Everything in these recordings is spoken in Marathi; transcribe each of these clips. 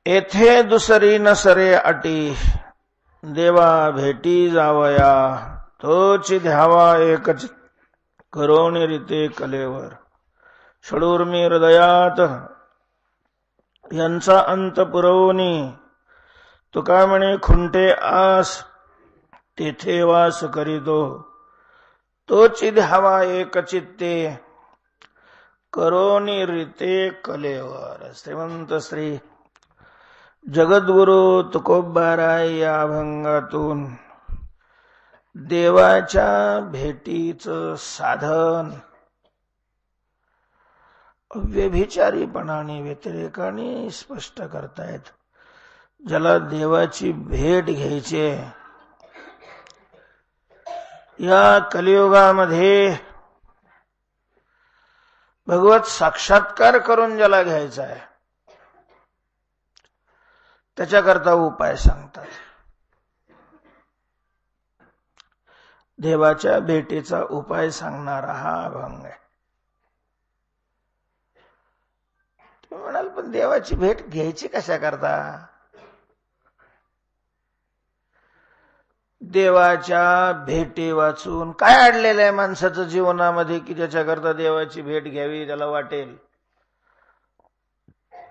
येथे दुसरी न सरे अटी, देवा भेटी जावया, तोच ध्यावा एकच करोनी रीते कलेवर. षडूर्मी हृदयात यांचा अंत पुरवणी, तुका म्हणे खुंटे आस, तेथे वास करीतो, तोच ध्यावा एक चित्ते, करोनी रीते कलेवर. श्रीमंत श्री जगद्गुरु तुकोबाराय या अभंगातून देवाच्या भेटीचं साधन व्यभिचारीपणाने व्यतिरेकाने स्पष्ट करतायत. ज्याला देवाची भेट घ्यायची या कलियुगामध्ये भगवत साक्षात्कार करून ज्याला घ्यायचा आहे त्याच्याकरता उपाय सांगतात. देवाच्या भेटीचा उपाय सांगणारा हा अभंग आहे. तुम्ही म्हणाल पण देवाची भेट घ्यायची कशा करता? देवाच्या भेटी वाचून काय अडलेलं आहे माणसाचं जीवनामध्ये की ज्याच्याकरता देवाची भेट घ्यावी त्याला वाटेल?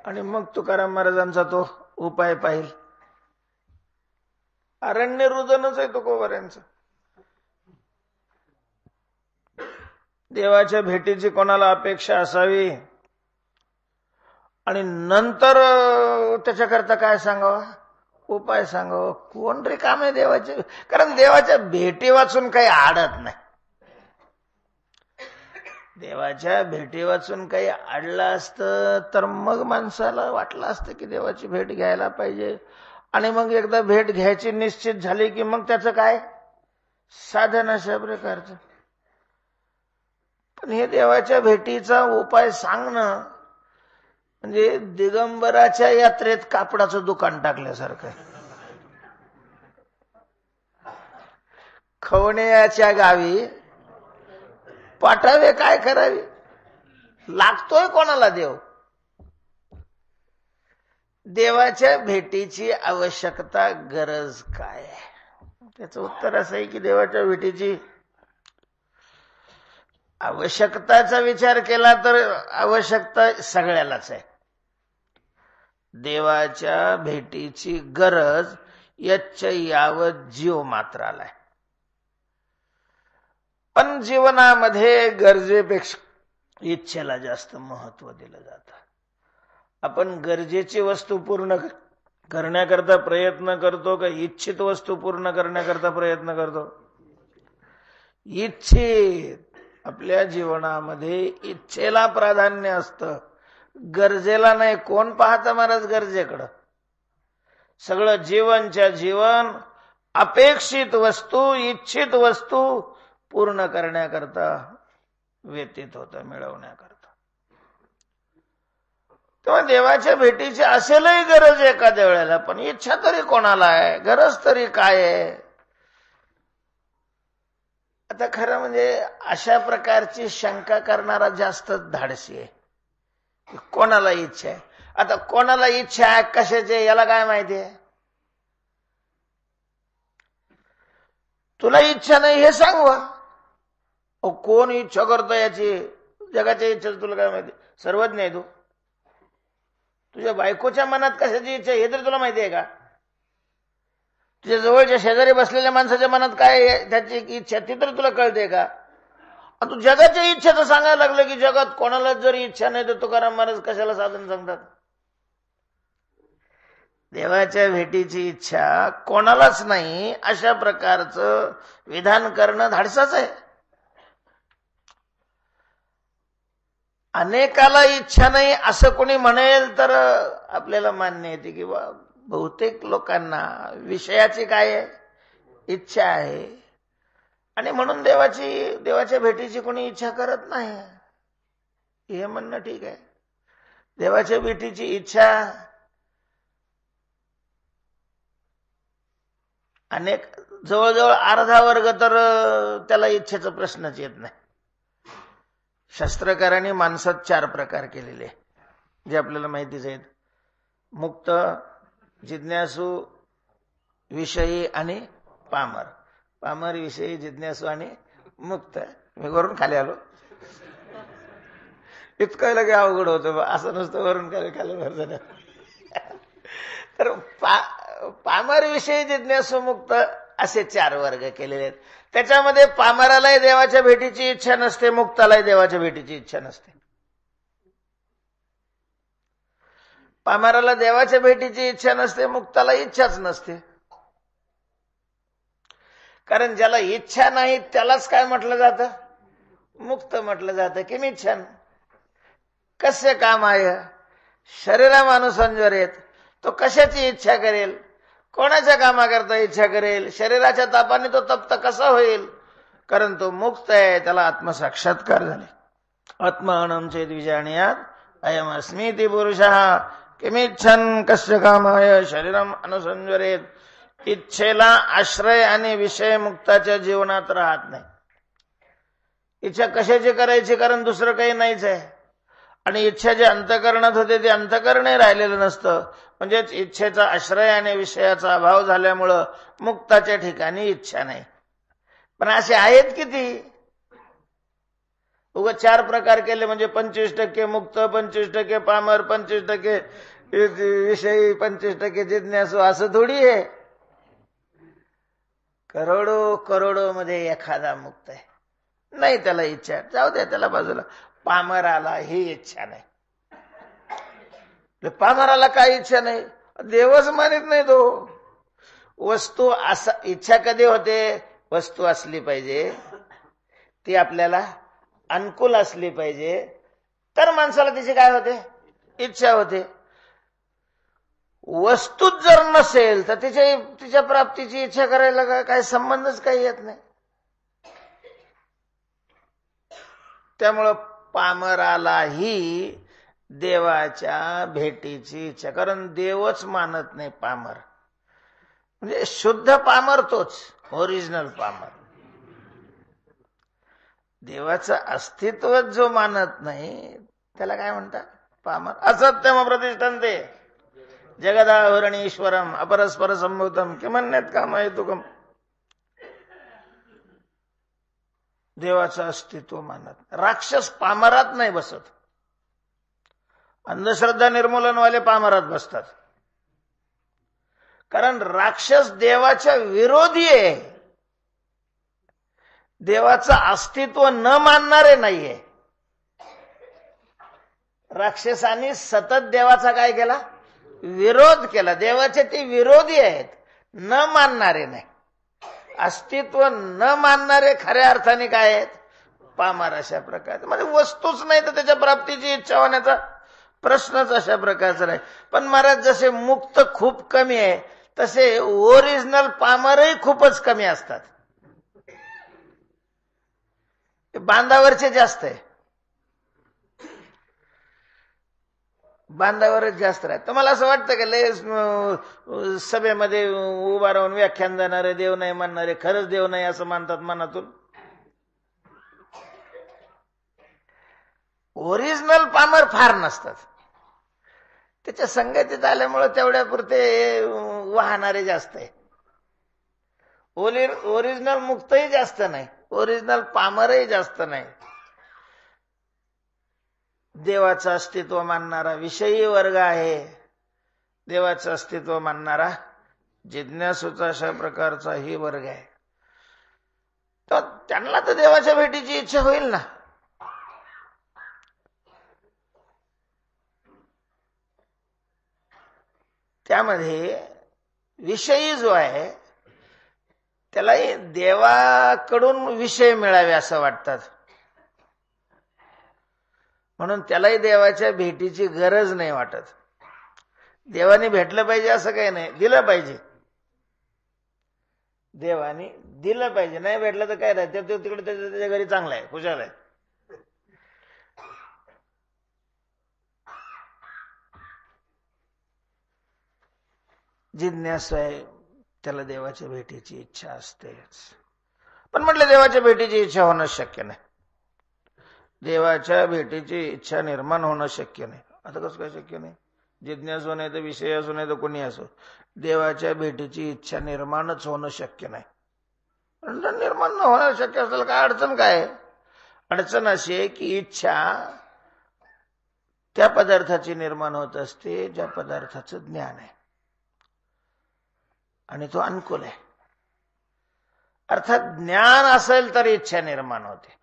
आणि मग तुकाराम महाराजांचा तो उपाय पाहिल. अरण्य रुदनच आहे तुकोबाऱ्यांचं. देवाच्या भेटीची कोणाला अपेक्षा असावी आणि नंतर त्याच्याकरता काय सांगावं, उपाय सांगावं. कोण रिकाम आहे देवाचे? कारण देवाच्या भेटी वाचून काही आडत नाही. देवाच्या भेटी वाचून काही अडलं असतं तर मग माणसाला वाटलं असतं की देवाची भेट घ्यायला पाहिजे. आणि मग एकदा भेट घ्यायची निश्चित झाली की मग त्याचं काय साधन अशा प्रकारचं. पण हे देवाच्या भेटीचा उपाय सांगणं म्हणजे दिगंबराच्या यात्रेत कापडाचं दुकान टाकल्यासारखं. खवण्याच्या गावी पाठावे काय करावे? लागतोय कोणाला देव? देवाच्या भेटीची आवश्यकता गरज काय? त्याचं उत्तर असं आहे की देवाच्या भेटीची आवश्यकताचा विचार केला तर आवश्यकता सगळ्यालाच आहे. देवाच्या भेटीची गरज यच्च यावत जीव मात्राला आहे. पण जीवनामध्ये गरजेपेक्षा इच्छेला जास्त महत्व दिलं जातं. आपण गरजेची वस्तू पूर्ण करण्याकरता प्रयत्न करतो का इच्छित वस्तू पूर्ण करण्याकरता प्रयत्न करतो? इच्छित. आपल्या जीवनामध्ये इच्छेला प्राधान्य असतं, गरजेला नाही. कोण पाहतं महाराज गरजेकडं? सगळं जीवनच्या जीवन अपेक्षित वस्तू, इच्छित वस्तू पूर्ण करण्याकरता व्यतीत होतं, मिळवण्याकरता. तेव्हा देवाच्या भेटीची असेलही गरज एखाद्या वेळेला, पण इच्छा तरी कोणाला आहे, गरज तरी काय आहे? आता खरं म्हणजे अशा प्रकारची शंका करणारा जास्त धाडसी आहे. कोणाला इच्छा आहे? आता कोणाला इच्छा आहे कशाची याला काय माहिती आहे? तुला इच्छा नाही हे सांगवा. कोण इच्छा करतो याची? जगाच्या इच्छा तुला काय माहिती? सर्वज्ञ आहे तू. तुझ्या बायकोच्या मनात कशाची इच्छा हे तरी तुला माहिती आहे का? तुझ्या जवळच्या शेजारी बसलेल्या माणसाच्या मनात काय त्याची इच्छा ती तर तुला कळते का? तू जगाच्या इच्छेचं सांगायला लागलं की जगात कोणालाच जरी इच्छा नाही तर तुकाराम महाराज कशाला साधन सांगतात? देवाच्या भेटीची इच्छा कोणालाच नाही अशा प्रकारचं विधान करणं धाडसाच आहे. अनेकाला इच्छा नाही असं कोणी म्हणेल तर आपल्याला मान्य येते की बहुतेक लोकांना विषयाची काय आहे? इच्छा आहे. आणि म्हणून देवाच्या भेटीची कोणी इच्छा करत नाही हे म्हणणं ठीक आहे. देवाच्या भेटीची इच्छा अनेक जवळजवळ अर्धा वर्ग तर त्याला इच्छेचा प्रश्नच येत नाही. शास्त्रकारांनी माणसात 4 प्रकार केलेले जे आपल्याला माहितीच आहेत. मुक्त, जिज्ञासू, विषयी आणि पामर. पामर, विषयी, जिज्ञासू आणि मुक्त. मी वरून खाली आलो. इतकं लगे अवघड होतं, असं नुसतं वरून खाली भरत. तर पामर, विषयी, जिज्ञासू, मुक्त असे 4 वर्ग केलेले आहेत. त्याच्यामध्ये पामरालाही देवाच्या भेटीची इच्छा नसते, मुक्तालाही देवाच्या भेटीची इच्छा नसते. पामराला देवाच्या भेटीची इच्छा नसते, मुक्ताला इच्छाच नसते. कारण ज्याला इच्छा नाही त्यालाच काय म्हटलं जातं? मुक्त म्हटलं जातं. किमिच्छन कस्य कामाय शरीरामानुसंजरेत. तो कशाची इच्छा करेल? कोणाच्या कामाकरता इच्छा करेल? शरीराच्या तापाने तो तप्त कसा होईल? कारण तो मुक्त आहे, त्याला आत्मसाक्षात्कार झाले. आत्मानं चेद विजानीयात अयम अस्मीति पुरुषः किमिच्छन कस्य कामाय शरीरम अनुसंजरेत. इच्छेला आश्रय आणि विषय मुक्ताच्या जीवनात राहत नाही. इच्छा कशाची करायची? कारण दुसरं काही नाहीच आहे. आणि इच्छा जे अंतःकरणात होते ते अंतःकरणही राहिलेलं नसतं. म्हणजेच इच्छेचा आश्रय आणि विषयाचा अभाव झाल्यामुळं मुक्ताच्या ठिकाणी इच्छा नाही. पण असे आहेत किती? उगा 4 प्रकार केले म्हणजे 25% मुक्त, 25% पामर, 25% विषयी, 25% जिज्ञासू, असं थोडी आहे. करोडो मध्ये एखादा मुक्त आहे. नाही त्याला इच्छा, जाऊ द्या त्याला बाजूला. पामराला ही इच्छा नाही. पामराला काय इच्छा नाही? देवच मानित नाही तो. वस्तू असा इच्छा कधी होते? वस्तू असली पाहिजे, ती आपल्याला अनुकूल असली पाहिजे, तर माणसाला तिची काय होते? इच्छा होते. वस्तूच जर नसेल तर तिच्या प्राप्तीची इच्छा करायला काय संबंधच काही येत नाही. त्यामुळं पामरालाही देवाच्या भेटीची इच्छा, कारण देवच मानत नाही पामर. म्हणजे शुद्ध पामर तोच, ओरिजिनल पामर. देवाचं अस्तित्व जो मानत नाही त्याला काय म्हणतात? पामर. असत्यम प्रतिष्ठन्ते जगदाहुरणी ईश्वरम अपरस्पर संभूतम किमन्यत कामहेतुकम. देवाचं अस्तित्व मानत. राक्षस पामरात नाही बसत. अंधश्रद्धा निर्मूलनवाले पामरात बसतात. कारण राक्षस देवाच्या विरोधी आहे, देवाचं अस्तित्व न मानणारे नाहीये. राक्षसांनी सतत देवाचा काय केला? विरोध केला. देवाचे ते विरोधी आहेत, न मानणारे नाही. अस्तित्व न मानणारे खऱ्या अर्थाने काय आहेत? पामर. अशा प्रकारचे म्हणजे वस्तूच नाही तर त्याच्या प्राप्तीची इच्छा होण्याचा प्रश्नच अशा प्रकारचा नाही. पण महाराज जसे मुक्त खूप कमी आहे तसे ओरिजिनल पामरही खूपच कमी असतात. बांधावरचे जास्त आहे. बांधावरच जास्त राहत. तर मला असं वाटतं की लय सभेमध्ये उभा राहून व्याख्यान देणारे, देव नाही मानणारे, खरंच देव नाही असं मानतात मनातून. ओरिजिनल पामर फार नसतात. त्याच्या संगतीत आल्यामुळे तेवढ्या पुरते वाहणारे जास्त आहे. ओरिजिनल मुक्तही जास्त नाही, ओरिजिनल पामरही जास्त नाही. देवाचं अस्तित्व मानणारा विषयी वर्ग आहे, देवाचं अस्तित्व मानणारा जिज्ञासूचा अशा प्रकारचाही वर्ग आहे. तर त्यांना तर देवाच्या भेटीची इच्छा होईल ना. त्यामध्ये विषयी जो आहे त्यालाही देवाकडून विषय मिळावे असं वाटतात. म्हणून त्यालाही देवाच्या भेटीची गरज नाही वाटत. देवाने भेटलं पाहिजे असं काही नाही, दिलं पाहिजे. देवाने दिलं पाहिजे, नाही भेटलं तर काय राहते? तो तिकडे त्याच्या घरी चांगला आहे, खुशाल आहे. जिज्ञासू आहे त्याला देवाच्या भेटीची इच्छा असतेच. पण म्हटलं देवाच्या भेटीची इच्छा होणं शक्य नाही. देवाच्या भेटीची इच्छा निर्माण होणं शक्य नाही. आता कसं काय शक्य नाही? जिज्ञासू नाही तर विषय असो नाही तर कोणी असो, देवाच्या भेटीची इच्छा निर्माणच होणं शक्य नाही. निर्माण न होणं शक्य असेल काय अडचण काय? अडचण अशी आहे की इच्छा त्या पदार्थाची निर्माण होत असते ज्या पदार्थाचं ज्ञान आहे आणि तो अनुकूल आहे. अर्थात ज्ञान असेल तर इच्छा निर्माण होते.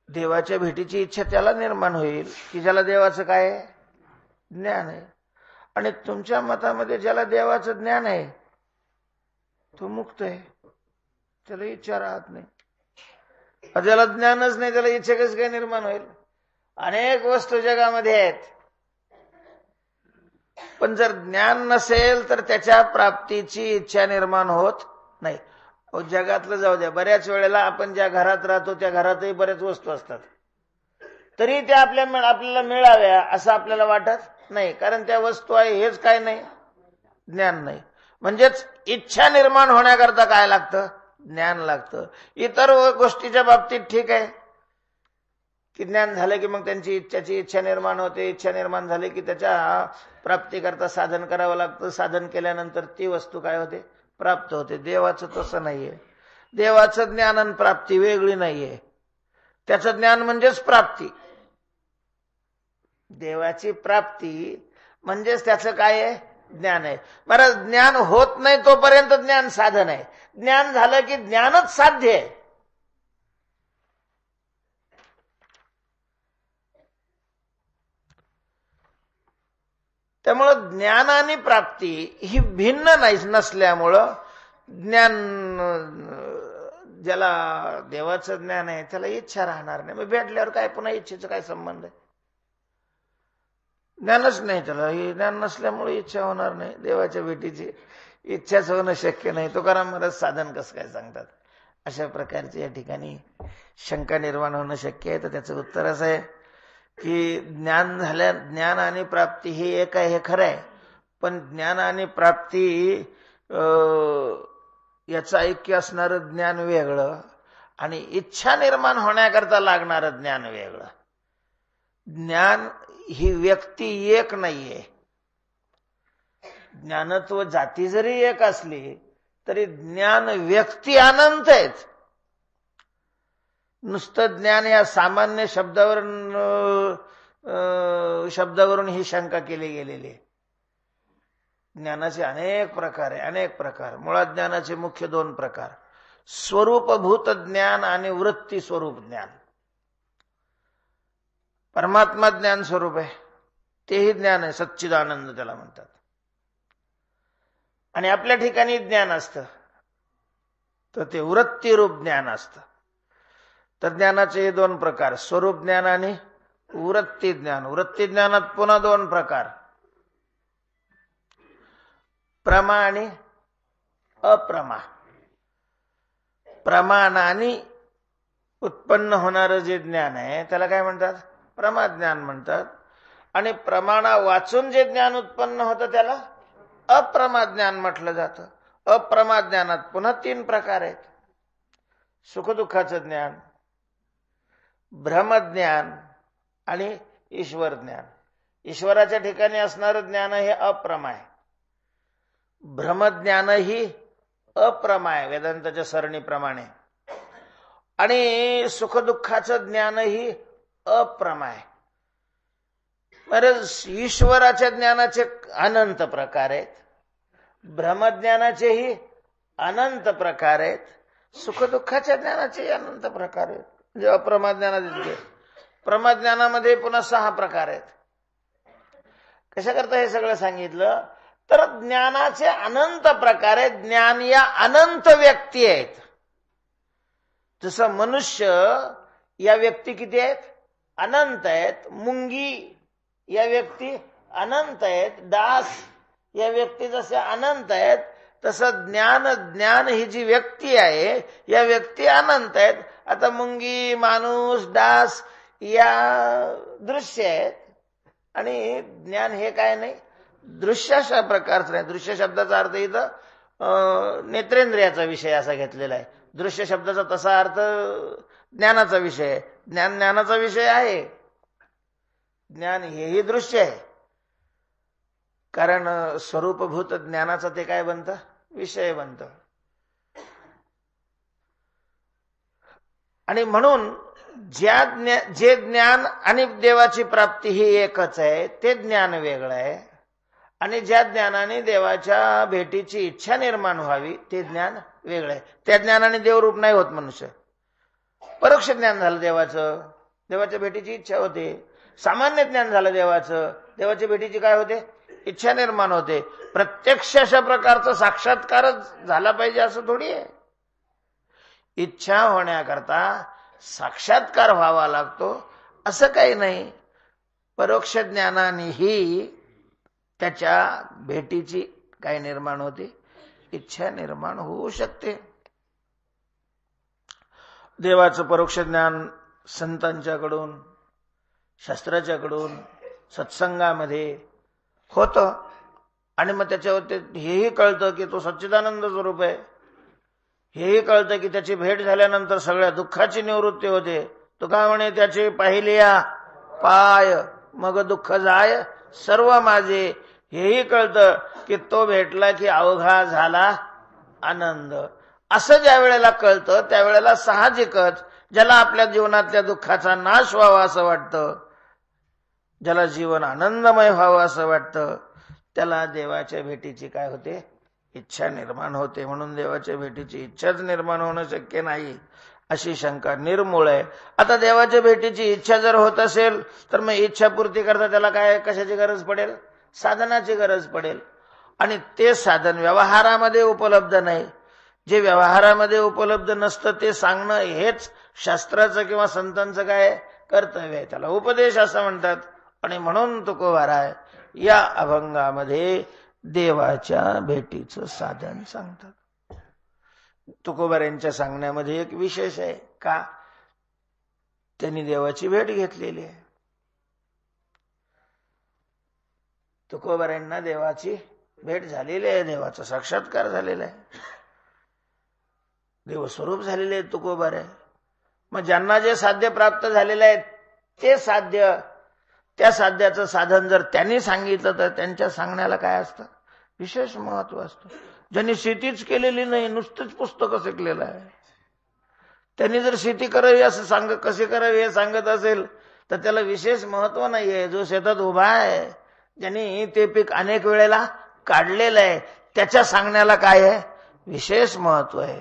देवाच्या भेटीची इच्छा त्याला निर्माण होईल की ज्याला देवाचं काय आहे? ज्ञान आहे. आणि तुमच्या मतामध्ये ज्याला देवाचं ज्ञान आहे तो मुक्त आहे, त्याला इच्छा राहत नाही. ज्याला ज्ञानच नाही त्याला इच्छा कसं काय निर्माण होईल? अनेक वस्तू जगामध्ये आहेत, पण जर ज्ञान नसेल तर त्याच्या प्राप्तीची इच्छा निर्माण होत नाही. जगातलं जाऊ द्या, बऱ्याच वेळेला आपण ज्या घरात राहतो त्या घरातही बऱ्याच वस्तू असतात, तरी त्या आपल्याला मिळाव्या असं आपल्याला वाटत नाही, कारण त्या वस्तू आहे हेच काय नाही, ज्ञान नाही. म्हणजेच इच्छा निर्माण होण्याकरता काय लागतं? ज्ञान लागतं. इतर गोष्टीच्या बाबतीत ठीक आहे की ज्ञान झालं की मग त्यांची इच्छा निर्माण होते. इच्छा निर्माण झाली की त्याच्या प्राप्तीकरता साधन करावं लागतं. साधन केल्यानंतर ती वस्तू काय होते? प्राप्त होते. देवाचं तसं नाहीये. देवाचं ज्ञान आणि प्राप्ती वेगळी नाहीये. त्याचं ज्ञान म्हणजेच प्राप्ती. देवाची प्राप्ती म्हणजेच त्याचं काय आहे? ज्ञान आहे. बरं, ज्ञान होत नाही तोपर्यंत ज्ञान साधन आहे. ज्ञान झालं की ज्ञानच साध्य आहे. त्यामुळं ज्ञान आणि प्राप्ती ही भिन्न नसल्यामुळं ज्ञान, ज्याला देवाचं ज्ञान आहे त्याला इच्छा राहणार नाही. मग भेटल्यावर काय पुन्हा इच्छेचा काय संबंध आहे? ज्ञानच नाही त्याला. हे ज्ञान नसल्यामुळे इच्छा होणार नाही. देवाच्या भेटीची इच्छाच होणं शक्य नाही. तुकाराम महाराज साधन कसं काय सांगतात? अशा प्रकारचे या ठिकाणी शंका निर्माण होणं शक्य आहे. तर त्याचं उत्तर असं आहे की ज्ञान आणि प्राप्ती हे एक आहे, हे खरं आहे. पण ज्ञान आणि प्राप्ती याचं ऐक्य असणारं ज्ञान वेगळं आणि इच्छा निर्माण होण्याकरता लागणारं ज्ञान वेगळं. ज्ञान ही व्यक्ती एक नाहीये. ज्ञानत्व जाती जरी एक असली तरी ज्ञान व्यक्ती अनंत आहेत. नुसतं ज्ञान या सामान्य शब्दावरून ही शंका केली गेलेली आहे. ज्ञानाचे अनेक प्रकार आहे, अनेक प्रकार. मुळात ज्ञानाचे मुख्य दोन प्रकार: स्वरूपभूत ज्ञान आणि वृत्ती स्वरूप ज्ञान. परमात्मा ज्ञान स्वरूप आहे, तेही ज्ञान आहे, सच्चिदानंद त्याला म्हणतात. आणि आपल्या ठिकाणी ज्ञान असतं तर ते वृत्तीरूप ज्ञान असतं. तर ज्ञानाचे हे दोन प्रकार: स्वरूप ज्ञान आणि वृत्ती ज्ञान. वृत्ती ज्ञानात पुन्हा दोन प्रकार: प्रमा आणि अप्रमा. प्रमाणाने उत्पन्न होणारं जे ज्ञान आहे त्याला काय म्हणतात? प्रमा ज्ञान म्हणतात. आणि प्रमाणा वाचून जे ज्ञान उत्पन्न होतं त्याला अप्रमा ज्ञान म्हटलं जातं. अप्रमा ज्ञानात पुन्हा तीन प्रकार आहेत: सुखदुःखाचं ज्ञान, ब्रह्मज्ञान आणि ईश्वर ज्ञान. ईश्वराच्या ठिकाणी असणारं ज्ञान हे अप्रमा आहे. ब्रह्मज्ञानही अप्रमा आहे वेदांताच्या सरणीप्रमाणे. आणि सुखदुःखाचं ज्ञानही अप्रमा आहे. बरं, ईश्वराच्या ज्ञानाचे अनंत प्रकार आहेत, ब्रह्मज्ञानाचेही अनंत प्रकार आहेत, सुखदुःखाच्या ज्ञानाचे अनंत प्रकार आहेत. म्हणजे अप्रमा ज्ञानाचे. प्रमाज्ञानामध्ये पुन्हा 6 प्रकार आहेत. कशा करता हे सगळं सांगितलं? तर ज्ञानाचे अनंत प्रकार आहेत. ज्ञान या अनंत व्यक्ती आहेत. जसं मनुष्य या व्यक्ती किती आहेत? अनंत आहेत. मुंगी या व्यक्ती अनंत आहेत. डास या व्यक्ती जसे अनंत आहेत, तसं ज्ञान ही जी व्यक्ती आहे या व्यक्ती अनंत आहेत. आता मुंगी, माणूस, डास या दृश्य आहेत आणि ज्ञान हे काय नाही, दृश्य अशा प्रकारचं नाही. दृश्य शब्दाचा अर्थ इथं नेत्रेंद्रियाचा विषय असा घेतलेला आहे. दृश्य शब्दाचा तसा अर्थ ज्ञानाचा विषय आहे. ज्ञानाचा विषय आहे. ज्ञान हेही दृश्य आहे, कारण स्वरूपभूत ज्ञानाचं ते काय बनतं, विषय बनतं. आणि म्हणून जे ज्ञान आणि देवाची प्राप्ती ही एकच आहे, ते ज्ञान वेगळं आहे. आणि ज्या ज्ञानाने देवाच्या भेटीची इच्छा निर्माण व्हावी ते ज्ञान वेगळं आहे. त्या ज्ञानाने देवरूप नाही होत मनुष्य. परोक्ष ज्ञान झालं देवाचं, देवाच्या भेटीची इच्छा होते. सामान्य ज्ञान झालं देवाचं, देवाच्या भेटीची काय होते, इच्छा निर्माण होते. प्रत्यक्ष अशा प्रकारचा साक्षात्कारच झाला पाहिजे असं थोडी आहे. इच्छा होण्याकरता साक्षात्कार व्हावा लागतो असं काही नाही. परोक्ष ज्ञानानेही त्याच्या भेटीची काय निर्माण होते, इच्छा निर्माण होऊ शकते. देवाचं परोक्ष ज्ञान संतांच्याकडून, शास्त्राच्याकडून, सत्संगामध्ये होतं. आणि मग त्याच्यावर हेही कळतं की तो सच्चिदानंद स्वरूप आहे. हेही कळतं की त्याची भेट झाल्यानंतर सगळ्या दुःखाची निवृत्ती होते. तुका म्हणे त्याचे पाहिलिया पाय मग दुःख जाय सर्व माझे. हेही कळतं की तो भेटला की अवघा झाला आनंद. असं ज्या वेळेला कळतं त्यावेळेला साहजिकच ज्याला आपल्या जीवनातल्या दुःखाचा नाश व्हावा असं वाटतं, ज्याला जीवन आनंदमय व्हावं असं वाटतं, त्याला देवाच्या भेटीची काय होते, इच्छा निर्माण होते. म्हणून देवाच्या भेटीची इच्छाच निर्माण होणं शक्य नाही अशी शंका निर्मूळ आहे. आता देवाच्या भेटीची इच्छा जर होत असेल तर मग इच्छापूर्ती करता त्याला काय, कशाची गरज पडेल, साधनाची गरज पडेल. आणि ते साधन व्यवहारामध्ये उपलब्ध नाही. जे व्यवहारामध्ये उपलब्ध नसतं ते सांगणं हेच शास्त्राचं किंवा संतांचं काय कर्तव्य आहे. त्याला उपदेश असं म्हणतात. आणि म्हणून तुकोबाराय या अभंगामध्ये देवाच्या भेटीचं साधन सांगतात. तुकोबारायांच्या सांगण्यामध्ये एक विशेष आहे. का, त्यांनी देवाची भेट घेतलेली आहे. तुकोबारायांना देवाची भेट झालेली आहे, देवाचा साक्षात्कार झालेला आहे, देवस्वरूप झालेले आहे तुकोबाराय. मग ज्यांना जे साध्य प्राप्त झालेलं आहे ते साध्य, त्या साध्याचं साधन जर त्यांनी सांगितलं तर त्यांच्या सांगण्याला काय असतं, विशेष महत्व असतं. ज्यांनी शेतीच केलेली नाही, नुसतंच पुस्तकं शिकलेलं आहे, त्यांनी जर शेती करावी असं कशी करावी हे सांगत असेल तर त्याला विशेष महत्व नाहीये. जो शेतात उभा आहे, ज्यांनी ते पीक अनेक वेळेला काढलेलं आहे, त्याच्या सांगण्याला काय आहे, विशेष महत्व आहे.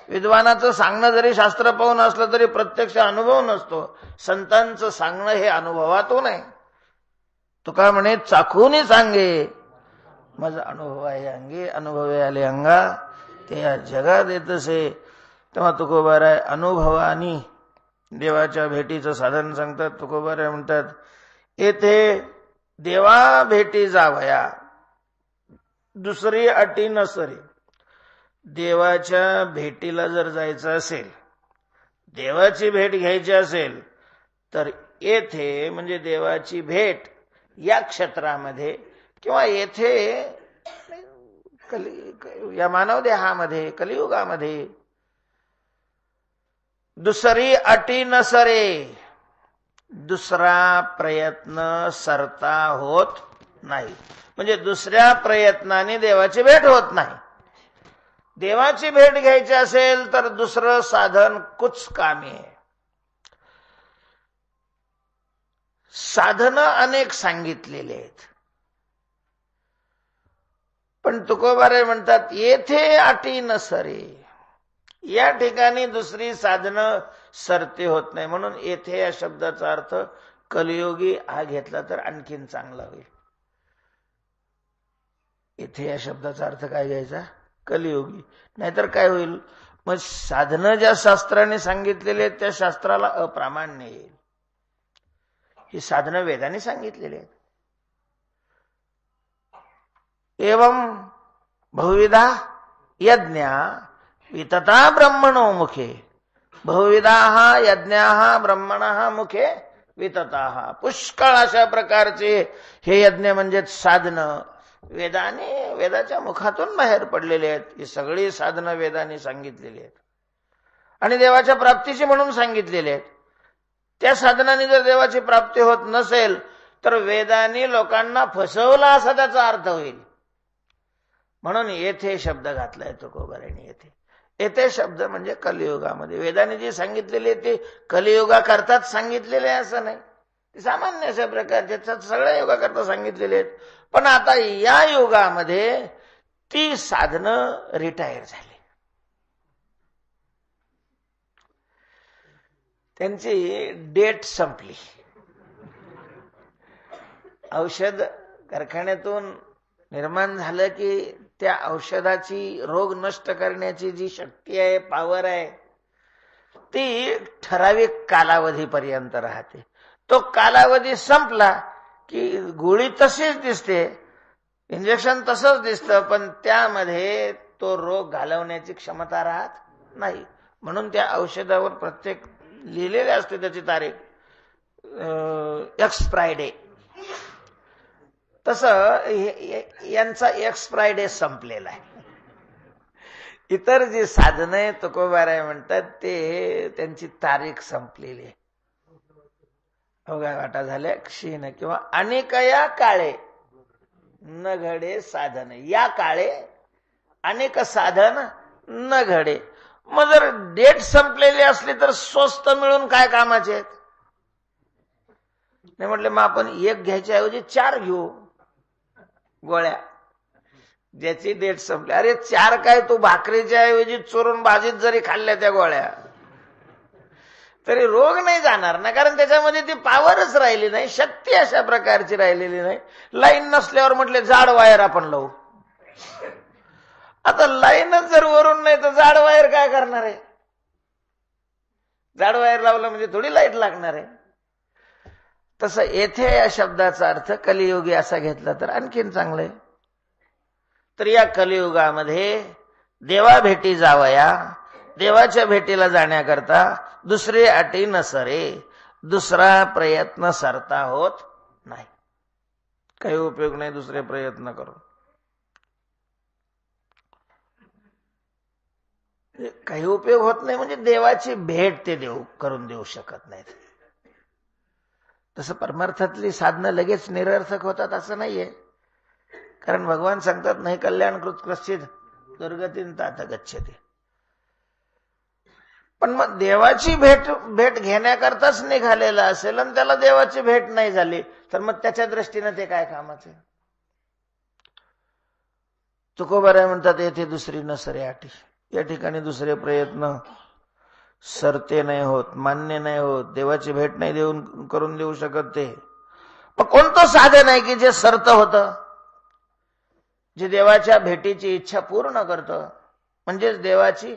विद्वानाचं सांगणं जरी शास्त्र पाहून असलं तरी प्रत्यक्ष अनुभव नसतो. संतांचं सांगणं हे अनुभवातून आहे. तुका म्हणे चाखून सांगे माझा अनुभव आहे अंगे, अनुभवे आले अंगा ते या जगात येतसे. तेव्हा तुकोबाराय अनुभवानी देवाच्या भेटीचं साधन सांगतात. तुकोबाराय म्हणतात, येथे देवा भेटी जावया दुसरी अटी नसरी. देवाच्या भेटीला जर जायचं असेल, देवाची भेट घ्यायची असेल तर येथे म्हणजे देवाची भेट या क्षेत्रामध्ये किंवा येथे या मानव देहामध्ये कलियुगामध्ये दुसरी अटी नसरे, दुसरा प्रयत्न सरता होत नाही. म्हणजे दुसऱ्या प्रयत्नाने देवाची भेट होत नाही. देवाची भेट घ्यायची असेल तर दुसरं साधन कुचकामी आहे. साधनं अनेक सांगितलेले आहेत, पण तुकोबाराय म्हणतात येथे अटी नसरे. या ठिकाणी दुसरी साधनं सरते होत नाही. म्हणून येथे या शब्दाचा अर्थ कलियुगी हा घेतला तर आणखीन चांगला होईल. येथे या शब्दाचा अर्थ काय घ्यायचा, कलियुगी. नाहीतर काय होईल, मग साधनं ज्या शास्त्राने सांगितलेले आहेत त्या शास्त्राला अप्रामाण्य येईल. ही साधनं वेदाने सांगितलेली आहेत. एवं बहुविधा यज्ञा वितता ब्रह्मणो मुखे. बहुविधा यज्ञा ब्रह्मणः मुखे वितता. पुष्कळ अशा प्रकारचे हे यज्ञ म्हणजे साधनं वेदाच्या मुखातून बाहेर पडलेले आहेत. ही सगळी साधनं वेदाने सांगितलेली आहेत आणि देवाच्या प्राप्तीची म्हणून सांगितलेली आहेत. त्या साधनाने जर देवाची प्राप्ती होत नसेल तर वेदांनी लोकांना फसवला असा त्याचा अर्थ होईल. म्हणून येथे शब्द घातलाय तुकोबारांनी. येथे शब्द म्हणजे कलियुगामध्ये. वेदांनी जे सांगितलेले ते कलियुगा करताच सांगितलेले असं नाही, ते सामान्य अशा प्रकारचे सगळ्या युगा करता सांगितलेले आहेत. पण आता या युगामध्ये ती साधनं रिटायर झाली, त्यांची डेट संपली. औषध कारखान्यातून निर्माण झालं की त्या औषधाची रोग नष्ट करण्याची जी शक्ती आहे, पॉवर आहे, ती ठराविक कालावधीपर्यंत राहते. तो कालावधी संपला की गोळी तशीच दिसते, इंजेक्शन तसंच दिसतं, पण त्यामध्ये तो रोग घालवण्याची क्षमता राहत नाही. म्हणून त्या औषधावर प्रत्येक लिहिलेले असते त्याची तारीख, एक्सपायरी. तसं यांचा एक्सपायरी संपलेला आहे. इतर जी साधनं आहे तुकोबाराय म्हणतात ते त्यांची तारीख संपलेली आहे. अवघा वाटा झाल्या क्षीण किंवा अनेकया काळे न घडे साधन, या काळे अनेक साधन न घडे. मग जर डेट संपलेली असली तर स्वस्त मिळून काय कामाचे आहेत? नाही म्हटले मग आपण एक घ्यायच्या ऐवजी 4 घेऊ गोळ्या, ज्याची डेट संपली. अरे 4 काय, तू भाकरीच्या ऐवजी चोरून भाजीत जरी खाल्ल्या त्या गोळ्या तरी रोग नाही जाणार ना, कारण त्याच्यामध्ये ती पॉवरच राहिली नाही, शक्ती अशा प्रकारची राहिलेली नाही. लाईन नसल्यावर म्हटले जाड वायर आपण लावू. आता लाईनच जर वरून नाही तर जाड वायर काय करणार आहे? जाड वायर लावलं म्हणजे थोडी लाईट लागणार आहे. तसं येथे या शब्दाचा अर्थ कलियुगी असा घेतला तर आणखीन चांगलं आहे. तर या कलियुगामध्ये देवा भेटी जावया, देवाच्या भेटीला जाण्याकरता दुसरी अटी नसरे, दुसरा प्रयत्न सरता होत नाही. काही उपयोग नाही दुसरे प्रयत्न करून. काही उपयोग होत नाही म्हणजे देवाची भेट ते करून देऊ शकत नाहीत. तसं परमार्थातली साधनं लगेच निरर्थक होतात असं नाहीये, कारण भगवान सांगतात नाही कल्याणकृत कश्चित दुर्गतीन तात गच्छति. पण मग देवाची भेट घेण्याकरताच निघालेला असेल आणि त्याला देवाची भेट नाही झाली तर मग त्याच्या दृष्टीनं ते काय कामाचे? तुकोबाराय म्हणतात येथे दुसरी नसरे अटी. या ठिकाणी दुसरे प्रयत्न सरते नाही होत, मान्य नाही होत, देवाची भेट नाही करून देऊ शकत. ते मग कोणतं साधन आहे की जे सरत होतं, जे देवाच्या भेटीची इच्छा पूर्ण करतं, म्हणजेच देवाची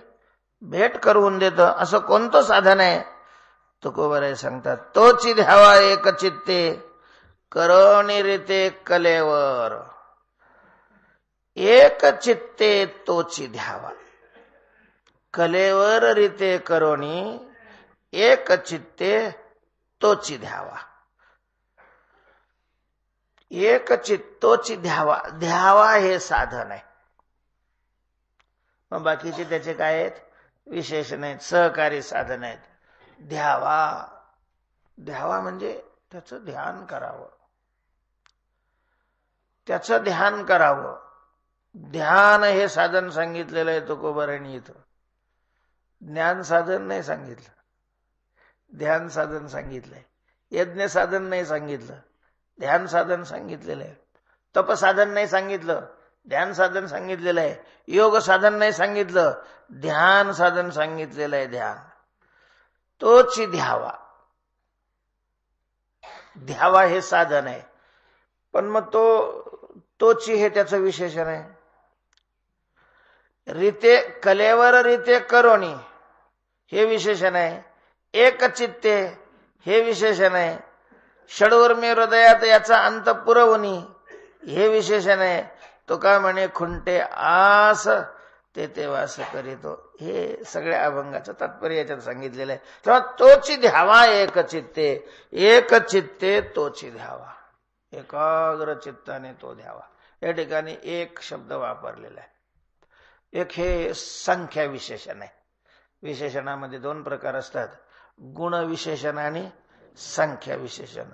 भेट करून देतं, असं कोणतं साधन आहे? तुकोबाराय सांगतात तोची ध्यावा एक चित्ते करोनी रीते कलेवर. एक चित्ते तोची ध्यावा, कलेवर रीते करोनी एक चित्ते तोची ध्यावा. एक चित्तोची ध्यावा, ध्यावा हे साधन आहे. मग बाकीचे त्याचे काय आहेत? विशेषण आहेत, सहकारी साधन आहेत. ध्यावा म्हणजे त्याचं ध्यान करावं, त्याचं ध्यान करावं. ध्यान हे साधन सांगितलेलं आहे तुकोबारांनी. इथं ज्ञान साधन नाही सांगितलं, ध्यान साधन सांगितलंय. यज्ञ साधन नाही सांगितलं, ध्यान साधन सांगितलेलं आहे. तप साधन नाही सांगितलं, ध्यान साधन सांगितलेलं आहे. योग साधन नाही सांगितलं, ध्यान साधन सांगितलेलं आहे. ध्यान तोची ध्यावा, ध्यावा हे साधन आहे. पण मग तोची हे त्याचं विशेषण आहे. रीते कलेवर रीते करोनी हे विशेषण आहे. एक चित्ते हे विशेषण आहे. षडूर्मी हृदयात याचा अंत पुरवणी हे विशेषण आहे. तो का म्हणे खुंटे आस ते वास करीतो, हे सगळ्या अभंगाचं तात्पर्य याच्यात सांगितलेलं आहे. तेव्हा तोची ध्यावा एक चित्ते, एक चित्ते तोची ध्यावा, एकाग्र चित्ताने तो ध्यावा. या ठिकाणी एक शब्द वापरलेला आहे. एक हे संख्या विशेषण आहे. विशेषणामध्ये 2 प्रकार असतात, गुण विशेषण आणि संख्या विशेषण.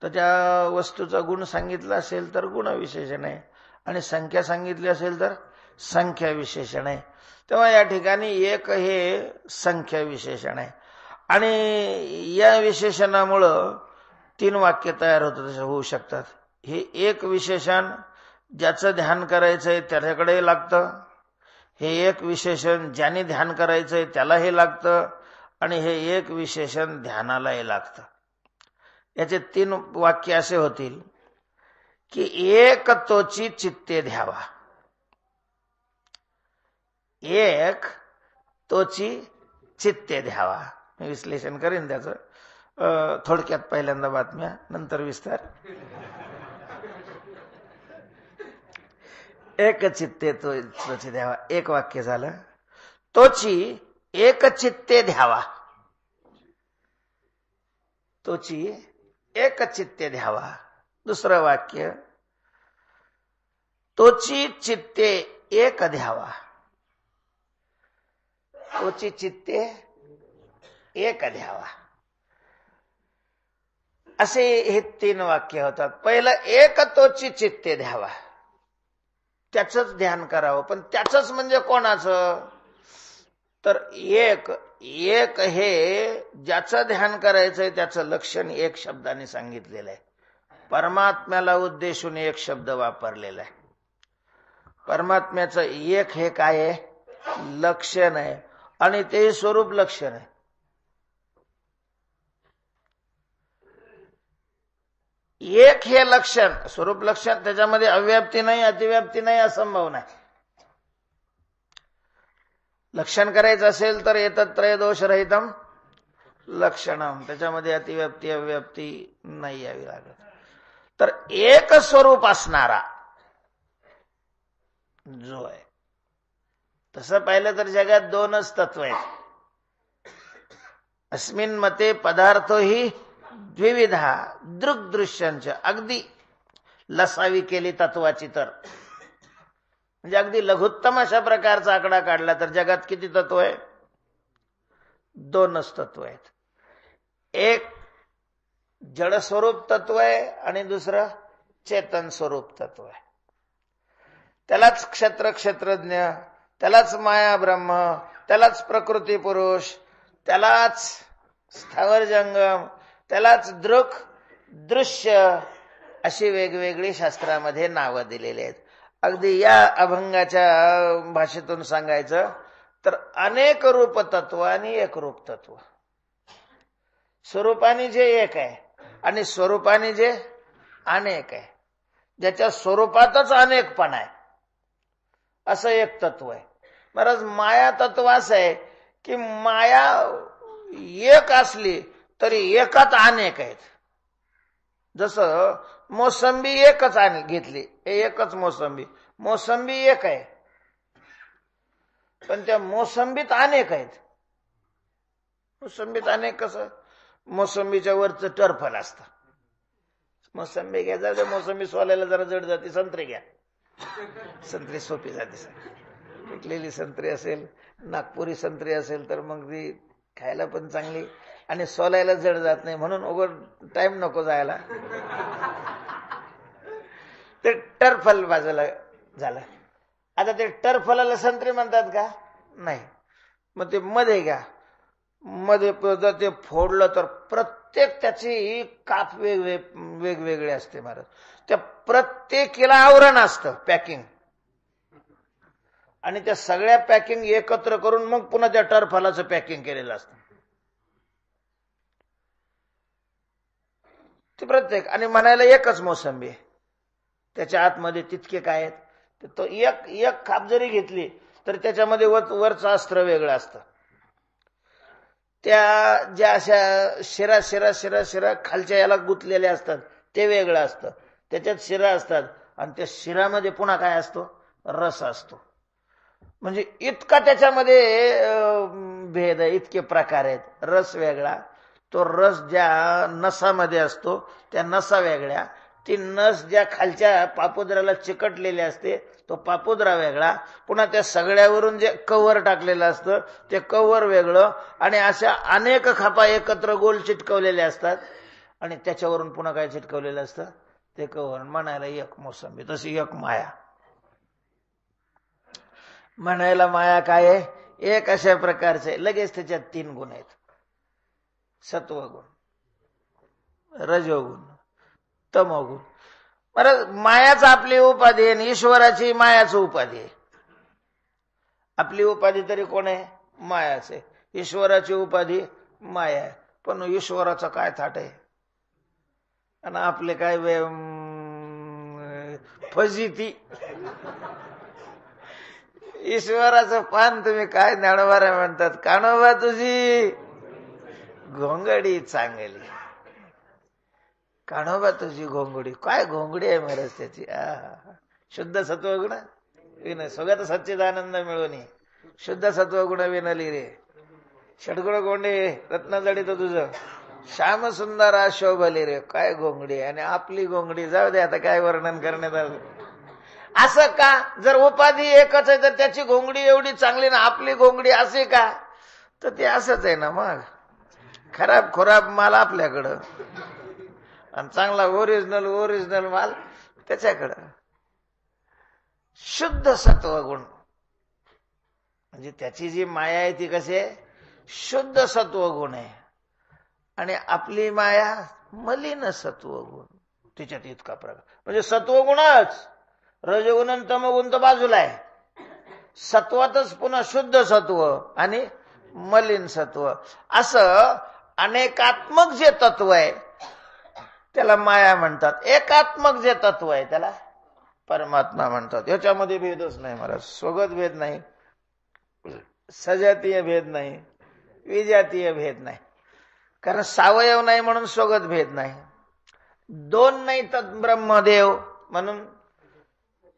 तर त्या वस्तूचा गुण सांगितला असेल तर गुणविशेषण आहे, आणि संख्या सांगितली असेल तर संख्या विशेषण आहे. तेव्हा या ठिकाणी एक हे संख्या विशेषण आहे, आणि या विशेषणामुळं 3 वाक्य तयार होऊ शकतात. हे एक विशेषण ज्याचं ध्यान करायचंय त्याच्याकडे लागतं, हे एक विशेषण ज्याने ध्यान करायचंय त्याला हे लागतं, आणि हे एक विशेषण ध्यानालाही लागतं. याचे 3 वाक्य असे होतील की एक तोची चित्ते ध्यावा. एक तोची चित्ते ध्यावा. मी विश्लेषण करीन त्याचं थोडक्यात. पहिल्यांदा बातम्या, नंतर विस्तार. एक चित्ते तोची ध्यावा, एक वाक्य झालं. तोची एक चित्ते ध्यावा, तोची एक चित्ते ध्यावा. दुसरं वाक्य, तोची चित्ते एक ध्यावा. तोची चित्ते एक ध्यावा. असे हे 3 वाक्य होतात. पहिलं एक तोची चित्ते ध्यावा, त्याचंच ध्यान करावं. पण त्याचंच म्हणजे कोणाचं? तर एक हे ज्याचं ध्यान करायचंय त्याचं लक्षण एक शब्दाने सांगितलेलं आहे. परमात्म्याला उद्देशून एक शब्द वापरलेला आहे. परमात्म्याचं एक हे काय आहे? लक्षण आहे, आणि ते स्वरूप लक्षण आहे. एक हे लक्षण, स्वरूप लक्षण, त्याच्यामध्ये अव्याप्ती नाही, अतिव्याप्ती नाही, असंभव नाही. लक्षण करायचं असेल तर एतत्रय दोषरहितम लक्षणम, त्याच्यामध्ये अतिव्याप्ती अव्याप्ती नाही यावी लागत. तर एक स्वरूप असणारा जो आहे, तसं पाहिलं तर जगात 2च तत्व आहेत. अस्मिन मते पदार्थ ही द्विविधा दृग्दृश्यांच. अगदी लसावी केली तत्वाची तर, म्हणजे अगदी लघुत्तम अशा प्रकारचा आकडा काढला तर जगात किती तत्व आहे? 2च तत्व आहेत. एक जड स्वरूप तत्व आहे, आणि दुसरं चेतन स्वरूप तत्व आहे. त्यालाच क्षेत्रज्ञ, त्यालाच माया ब्रह्म, त्यालाच प्रकृती पुरुष, त्यालाच स्थावर जंगम, त्यालाच दृक दृश्य, अशी वेगवेगळी शास्त्रामध्ये नावं दिलेली आहेत. अगदी या अभंगाच्या भाषेतून सांगायचं तर अनेक रूप तत्व आणि एक रूप तत्व. स्वरूपाने जे एक आहे आणि स्वरूपाने जे अनेक आहे, ज्याच्या स्वरूपातच अनेकपणा आहे, असं एक तत्व आहे. महाराज, माया तत्व असं आहे की माया एक असली तरी एकात अनेक आहेत. जसं मोसंबी एकच घेतली, एकच मोसंबी एक आहे, पण त्या मोसंबीत अनेक आहेत. मोसंबीत अनेक कसं? मोसंबीच्या वरचं टरफल असतं. मोसंबी घ्या, जर मोसंबी सोलायला जरा जड जाते. संत्री घ्या, संत्री सोपी जाते. पिकलेली संत्री असेल, नागपुरी संत्री असेल तर मग ती खायला पण चांगली, आणि सोलायला जड जात नाही, म्हणून उघड टाइम नको जायला. ते टरफल बाजूला झालं. आता ते टरफलाला संत्री म्हणतात का? नाही. मग ते मध्ये घ्या, मध्ये जर ते फोडलं तर प्रत्येक त्याची काप वेगवेगळे असते महाराज. त्या प्रत्येकीला आवरण असतं, पॅकिंग, आणि त्या सगळ्या पॅकिंग एकत्र करून मग पुन्हा त्या टरफलाचं पॅकिंग केलेलं असतं. ते प्रत्येक, आणि म्हणायला एकच मोसंबी आहे, त्याच्या आतमध्ये तितके काय आहेत. तो एक खाप जरी घेतली तर त्याच्यामध्ये वरचं अस्त्र वेगळं असतं. त्या ज्या अशा शिरा खालच्या याला गुंतलेल्या असतात ते वेगळं असतं. त्याच्यात शिरा असतात, आणि त्या शिरामध्ये पुन्हा काय असतो? रस असतो. म्हणजे इतका त्याच्यामध्ये भेद आहे, इतके प्रकार आहेत. रस वेगळा, तो रस ज्या नसामध्ये असतो त्या नसा वेगळ्या, ती नस ज्या खालच्या पापुद्राला चिकटलेली असते तो पापुद्रा वेगळा, पुन्हा त्या सगळ्यावरून जे कव्हर टाकलेलं असतं ते कव्हर वेगळं, आणि अशा अनेक खापा एकत्र गोल चिटकवलेल्या असतात. आणि त्याच्यावरून पुन्हा काय चिटकवलेलं असतं ते कव्हर. म्हणायला एक मोसंबी, तशी एक माया. म्हणायला माया काय आहे? एक अशा प्रकारचे लगेच त्याच्यात 3 गुण आहेत. सत्वगुण, रजोगुण, तमोगुण. बरं, मायाच आपली उपाधी आहे, ईश्वराची मायाच उपाधी आहे. आपली उपाधी तरी कोण आहे? मायाच आहे. ईश्वराची उपाधी माया आहे. पण ईश्वराचं काय थाट आहे आणि आपले काय फजिती. ईश्वराचं पान तुम्ही काय ज्ञानोबा म्हणतात, कानोबा तुझी घोंगडी चांगली. कानोबा तुझी घोंगडी. काय घोंगडी आहे महाराज त्याची. शुद्ध सत्वगुण विन स्वगत सच्चिदानंद मिळवणी. शुद्ध सत्वगुण विनली रे. षडगुण गोंडे रत्न जडित तुझं श्याम सुंदरा शोभली रे. काय घोंगडी. आणि आपली घोंगडी जाऊ दे, आता काय वर्णन करण्यात आलं. असं का? जर उपाधी एकच आहे तर त्याची घोंगडी एवढी चांगली ना आपली घोंगडी असे का? तर ते असंच आहे ना. मग खराब खराब माल आपल्याकडं आणि चांगला ओरिजिनल माल त्याच्याकडं. शुद्ध सत्वगुण म्हणजे त्याची जी माया आहे ती कशी आहे? शुद्ध सत्वगुण आहे. आणि आपली माया मलिन सत्वगुण. तिच्यात इतका प्रकार. म्हणजे सत्वगुणच, रजगुण आणि तमगुण तर बाजूला आहे. सत्वातच पुन्हा शुद्ध सत्व आणि मलिन सत्व. असं अनेकात्मक जे तत्व आहे त्याला माया म्हणतात. एकात्मक जे तत्व आहे त्याला परमात्मा म्हणतात. याच्यामध्ये भेदच नाही महाराज. स्वगत भेद नाही, सजातीय भेद नाही, विजातीय भेद नाही. कारण सावयव नाही म्हणून स्वगत भेद नाही. 2 नाही तर ब्रह्मदेव म्हणून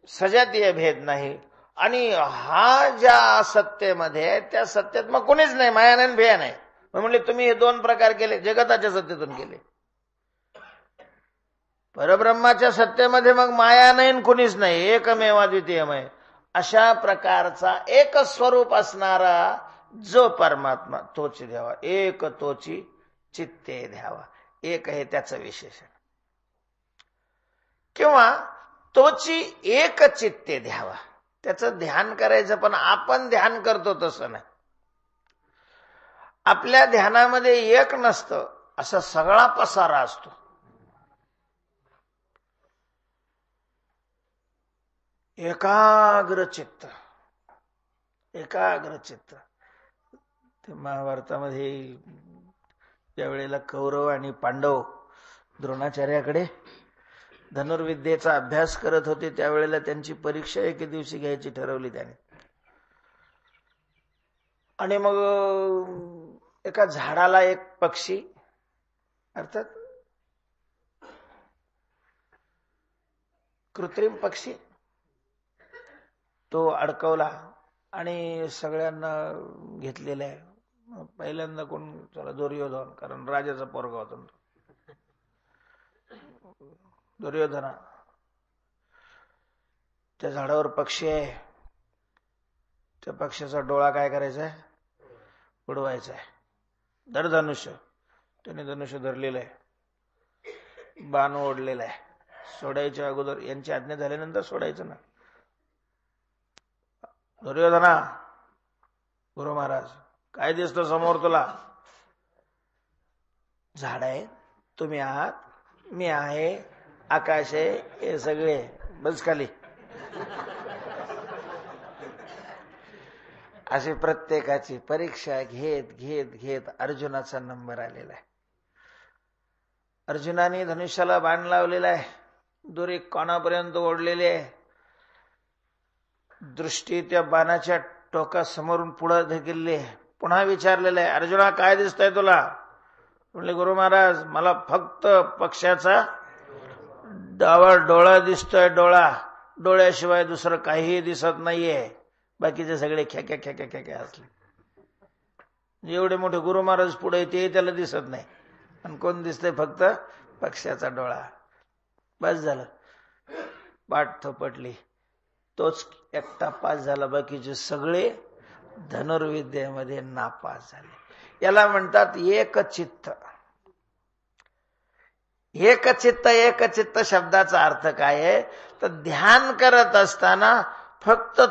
सजातीय भेद नाही. आणि हा ज्या सत्तेमध्ये त्या सत्तेत मग कोणीच नाही, माया नाही भेय नाही. म्हणले तुम्ही हे 2 प्रकार केले, जगताच्या सत्तेतून केले. परब्रह्माच्या सत्तेमध्ये मग माया नाही कोणीच नाही, एकमेवा द्वितीयमय. अशा प्रकारचा एक स्वरूप असणारा जो परमात्मा तोच द्यावा. एक तोची चित्ते द्यावा. एक हे त्याचं विशेषण. किंवा तोची एक चित्ते द्यावा. त्याचं ध्यान करायचं. पण आपण ध्यान करतो तसं नाही. आपल्या ध्यानामध्ये एक नसतं, असा सगळा पसारा असतो. एकाग्र चित्त. ते महाभारतामध्ये ज्या वेळेला कौरव आणि पांडव द्रोणाचार्याकडे धनुर्विद्येचा अभ्यास करत होते त्यावेळेला त्यांची परीक्षा एके दिवशी घ्यायची ठरवली त्याने. आणि मग एका झाडाला एक पक्षी, अर्थात कृत्रिम पक्षी, तो अडकवला आणि सगळ्यांना घेतलेला आहे. पहिल्यांदा कोण? चला दुर्योधन, कारण राजाचा पोरगा होता दुर्योधना. त्या झाडावर पक्षी आहे, त्या पक्षाचा डोळा काय करायचा आहे? उडवायचा आहे. धर धनुष्य. त्याने धनुष्य धरलेलं आहे, बाण ओढलेला आहे. सोडायच्या अगोदर यांची आज्ञा झाल्यानंतर सोडायचं ना. दुर्योधना, गुरु महाराज काय दिसतं समोर तुला? झाड आहे, तुम्ही आहात, मी आहे, आकाश आहे, हे सगळे बस खाली. अशी प्रत्येकाची परीक्षा घेत घेत घेत अर्जुनाचा नंबर आलेला आहे. अर्जुनाने धनुष्याला बाण लावलेला आहे, दोरी कानापर्यंत ओढलेली आहे. दृष्टी त्या बाणाच्या टोकासमोरून पुढे ढकलली आहे. पुन्हा विचारलेलं आहे, अर्जुना काय दिसतंय तुला? म्हणले, गुरु महाराज मला फक्त पक्षाचा डावा डोळा दिसतोय. डोळ्याशिवाय दुसरं काहीही दिसत नाहीये. बाकीचे सगळे खेक्या खेक्या खेक्या असले. एवढे मोठे गुरु महाराज पुढे ते त्याला दिसत नाही. आणि कोण दिसतंय? फक्त पक्षाचा डोळा. बस झालं, पाठ थोपटली. तोच एकटा पास झाला, बाकीचे सगळे धनुर्विद्येमध्ये नापास झाले. याला म्हणतात एक चित्त. एकचित्त शब्दाचा अर्थ काय आहे तर ध्यान करत असताना फक्त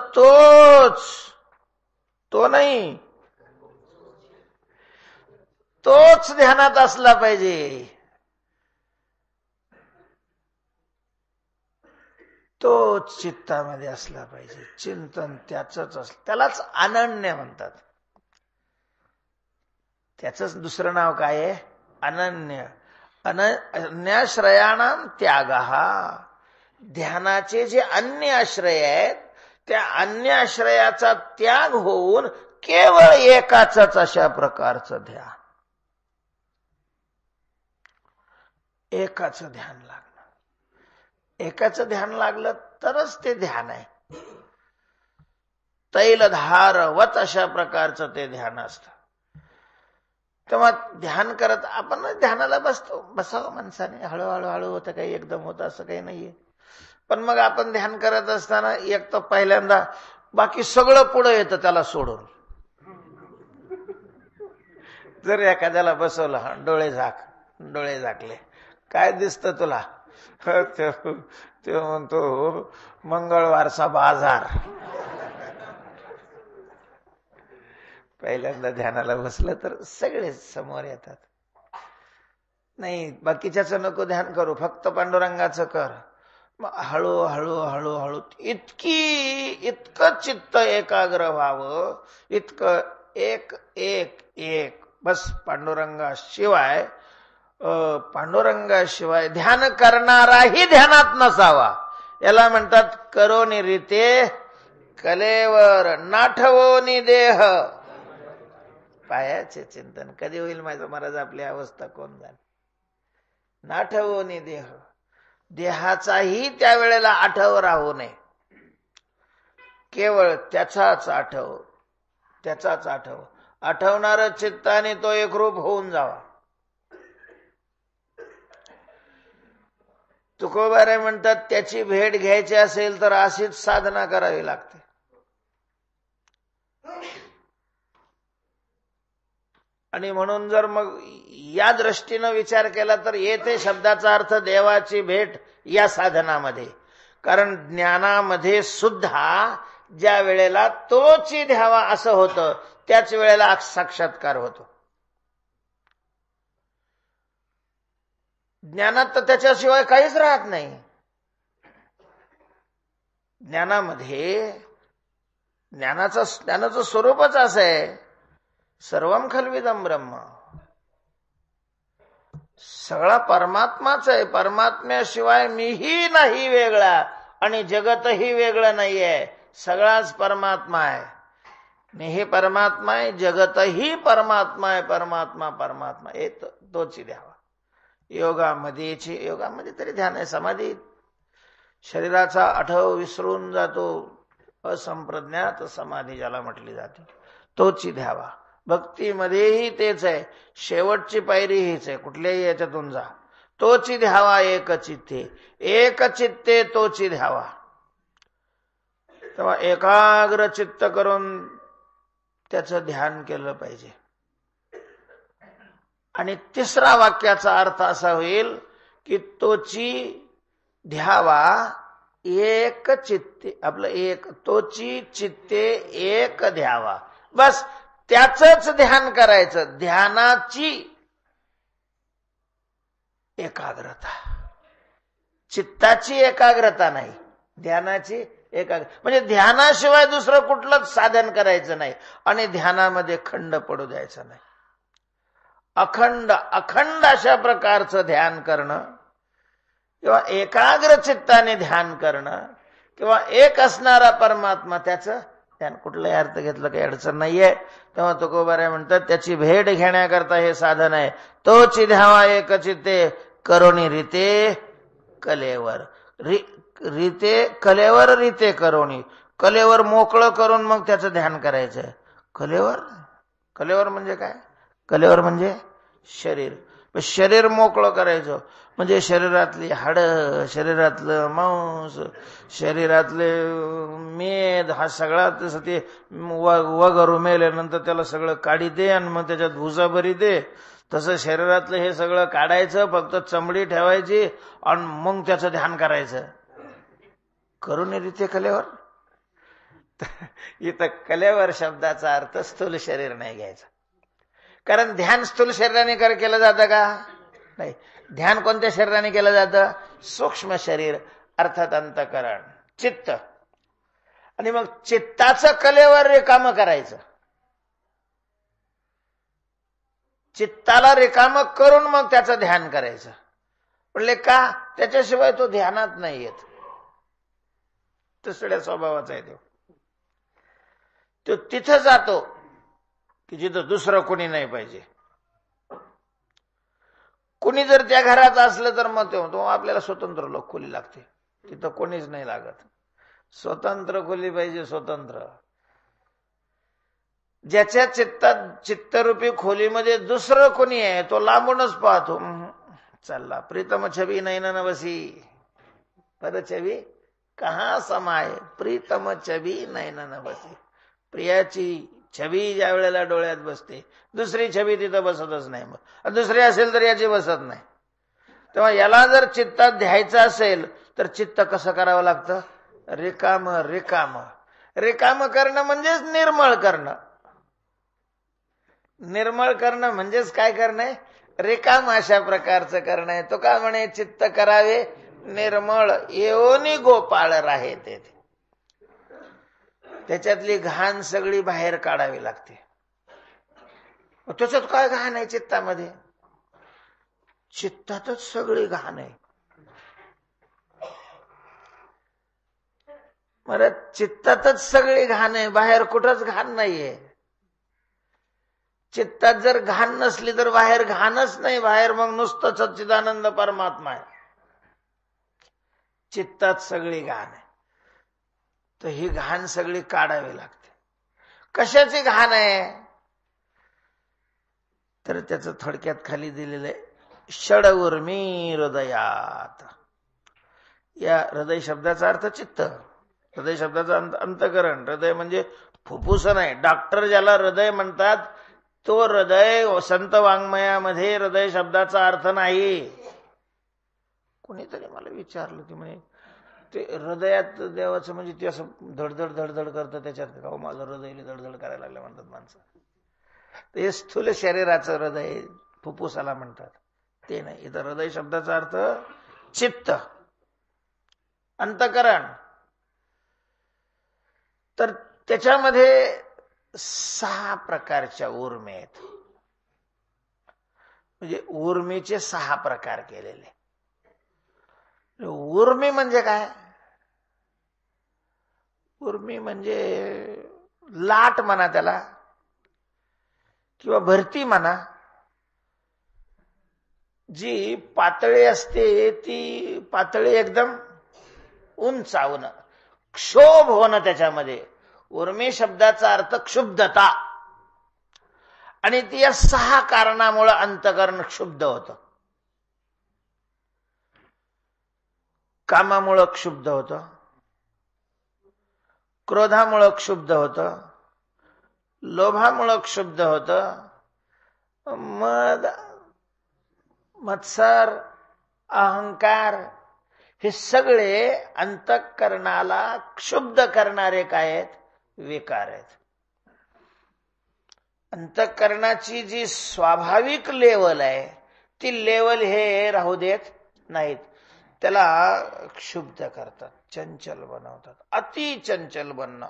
तो नाही, तोच ध्यानात असला पाहिजे. तोच चित्तामध्ये असला पाहिजे. चिंतन त्याचंच असलं, त्यालाच अनन्य म्हणतात. त्याचंच दुसरं नाव काय आहे? अनन्य. अन्याश्रयाणाम त्यागः. ध्यानाचे जे अन्य आश्रय आहेत त्या अन्य आश्रयाचा त्याग होऊन केवळ एकाच अशा प्रकारचं ध्यान. एकाच ध्यान लागलं. एकाच ध्यान लागलं तरच ते ध्यान आहे. तैलधारवत अशा प्रकारचं ते ध्यान असतं. तेव्हा ध्यान करत आपण ध्यानाला बसावं माणसाने. हळूहळू होतं, काही एकदम होतं असं काही नाहीये. पण मग आपण ध्यान करत असताना एक तर पहिल्यांदा बाकी सगळं पुढं येतं त्याला सोडून. जर एखाद्याला बसवलं, डोळे झाकले, काय दिसतं तुला? ते म्हणतो मंगळवारचा बाजार. पहिल्यांदा ध्यानाला बसलं तर सगळे समोर येतात. नाही, बाकीच्याचं नको ध्यान करू, फक्त पांडुरंगाचं कर. मग हळूहळू इतकं चित्त एकाग्र व्हावं, इतकं एक बस पांडुरंगाशिवाय ध्यान करणाराही ध्यानात नसावा. याला म्हणतात करोनी रीते कलेवर नाठवोनी देह. पायाचे चिंतन कधी होईल माझं महाराज? आपली अवस्था कोण जाणे. नाठवोनी देह. देहाचाही त्यावेळेला आठव राहू नये. केवळ त्याचाच आठव. आठवणारं चित्ताने तो एकरूप होऊन जावा. तुकोबारे म्हणतात त्याची भेट घ्यायची असेल तर अशीच साधना करावी लागते. आणि म्हणून जर मग या दृष्टीनं विचार केला तर येथे शब्दाचा अर्थ देवाची भेट या साधनामध्ये. कारण ज्ञानामध्ये सुद्धा ज्या वेळेला तोची ध्यावा असं होतं त्याच वेळेला साक्षात्कार होतो. ज्ञानात तर त्याच्याशिवाय काहीच राहत नाही. ज्ञानामध्ये ज्ञानाचं स्वरूपच असं आहे, सर्वम खल्विदम ब्रह्म. सगळा परमात्माच आहे. परमात्म्याशिवाय मीही नाही वेगळा आणि जगतही वेगळं नाहीये. सगळाच परमात्मा आहे. मीही परमात्मा आहे, जगतही परमात्मा आहे. परमात्मा हे तोची द्यावा. योगामध्ये तरी ध्यान आहे. समाधीत शरीराचा आठव विसरून जातो. असंप्रज्ञात समाधी ज्याला म्हटली जाते, तोची द्यावा. भक्तीमध्येही तेच आहे. शेवटची पायरी हीच आहे. कुठल्याही याच्यातून जा, तोची ध्यावा एकचित्ते तोची ध्यावा. तेव्हा एकाग्र चित्त करून त्याचं ध्यान केलं पाहिजे. आणि तिसरा वाक्याचा अर्थ असा होईल की तोची ध्यावा एक चित्ते. तोची चित्ते एक ध्यावा. बस त्याचंच ध्यान करायचं. ध्यानाची एकाग्रता, चित्ताची एकाग्रता नाही, ध्यानाची एकाग्रता. म्हणजे ध्यानाशिवाय दुसरं कुठलंच साधन करायचं नाही आणि ध्यानामध्ये खंड पडू द्यायचा नाही. अखंड अशा प्रकारचं ध्यान करणं किंवा एकाग्र चित्ताने ध्यान करणं किंवा एक असणारा परमात्मा त्याचं ध्यान. कुठलाही अर्थ घेतलं काही अडचण नाहीये. तेव्हा तुकोबारे म्हणतात त्याची भेट घेण्याकरता हे साधन आहे. तोची ध्यावा एकचित्ते करोनी रीते कलेवर. रीते करोनी. कलेवर मोकळं करून मग त्याचं ध्यान करायचं. कलेवर म्हणजे काय? कलेवर म्हणजे शरीर मोकळं करायचं. म्हणजे शरीरातली हाडं, शरीरातलं मांस, शरीरातले मेद हा सगळा ते वगैरे मेल्यानंतर त्याला सगळं काढी दे आणि मग त्याच्यात भुसा भरी दे. तसं शरीरातलं हे सगळं काढायचं, फक्त चमडी ठेवायची आणि मग त्याचं ध्यान करायचं. करून रीते कलेवर. इथं कलेवर शब्दाचा अर्थ स्थूल शरीर नाही घ्यायचा. कारण ध्यान स्थूल शरीराने केलं जातं का? नाही. ध्यान कोणत्या शरीराने केलं जातं? सूक्ष्म शरीर अर्थात अंतःकरण, चित्त. आणि मग चित्ताचं कलेवर रिकामं करायचं. चित्ताला रिकामं करून मग त्याचं ध्यान करायचं. म्हणले का? त्याच्याशिवाय तो ध्यानात नाही येत. तिसऱ्या स्वभावाचा आहे तो तिथं जातो की जिथं दुसरं कोणी नाही पाहिजे. कोणी जर त्या घरात असलं तर मग तो आपल्याला स्वतंत्र लोक खोली लागते. तिथं कोणीच नाही लागत. स्वतंत्र खोली पाहिजे, स्वतंत्र. ज्याच्या चित्तात चित्तरूपी खोलीमध्ये दुसरं कोणी आहे तो लांबूनच पाहतो. चालला प्रीतम छवी नैनन बसी, पर छवी कहा समाये, प्रीतम छवी नैनन बसी. प्रियाची छवी ज्या वेळेला डोळ्यात बसते, दुसरी छवी तिथं बसतच नाही. मग दुसरी असेल तर याची बसत नाही. तेव्हा याला जर चित्तात द्यायचं असेल तर चित्त कसं करावं लागतं? रिकाम रिकाम. रिकाम करणं म्हणजेच निर्मळ करणं. निर्मळ करणं म्हणजेच काय करणं? रिकाम अशा प्रकारचं करणं आहे. तो काय म्हणे? चित्त करावे निर्मळ, येऊनी गोपाळ राहे तेथे. त्याच्यातली घाण सगळी बाहेर काढावी लागते. त्याच्यात काय घाण आहे चित्तामध्ये? चित्तातच सगळी घाण आहे. मला चित्तातच सगळी घाण आहे, बाहेर कुठंच घाण नाहीये. चित्तात जर घाण नसली तर बाहेर घाणच नाही. बाहेर मग नुसतं सच्चिदानंद परमात्मा आहे. चित्तात सगळी घाण आहे. तर ही घाण सगळी काढावी लागते. कशाची घाण आहे? तर त्याचं थोडक्यात खाली दिलेलं आहे, षड उर्मी हृदयात. या हृदय शब्दाचा अर्थ चित्त. हृदय शब्दाचा अंतःकरण. हृदय म्हणजे फुफ्फुस नाही. डॉक्टर ज्याला हृदय म्हणतात तो हृदय संत वाङ्मयामध्ये हृदय शब्दाचा अर्थ नाही. कोणीतरी मला विचारलं की म्हणे ते हृदयात देवाचं म्हणजे ते असं धडधड धडधड करतं त्याच्यात का? माझं हृदय धडधड करायला लागलं म्हणतात माणसं. ते स्थूल शरीराचं हृदय फुफ्फुसाला म्हणतात, ते नाही. इथं हृदय शब्दाचा अर्थ चित्त, अंतःकरण. तर त्याच्यामध्ये 6 प्रकारच्या उर्मी आहेत. म्हणजे उर्मीचे 6 प्रकार केलेले. उर्मी म्हणजे काय? उर्मी म्हणजे लाट म्हणा त्याला, किंवा भरती म्हणा. जी पातळी असते ती पातळी एकदम उंचावणं, क्षोभ होणं त्याच्यामध्ये. उर्मी शब्दाचा अर्थ क्षुब्धता. आणि ती या 6 कारणामुळे अंतःकरण क्षुब्ध होतं. कामामुळं क्षुब्ध होतं, क्रोधामुळं क्षुब्ध होतं, लोभामुळं क्षुब्ध होतं, मद मत्सर अहंकार हे सगळे अंतःकरणाला क्षुब्ध करणारे काय आहेत? विकार आहेत. अंतःकरणाची जी स्वाभाविक लेवल आहे ती लेवल हे राहू देत नाहीत. त्याला क्षुब्ध करतात, चंचल बनवतात. अति चंचल बनणं.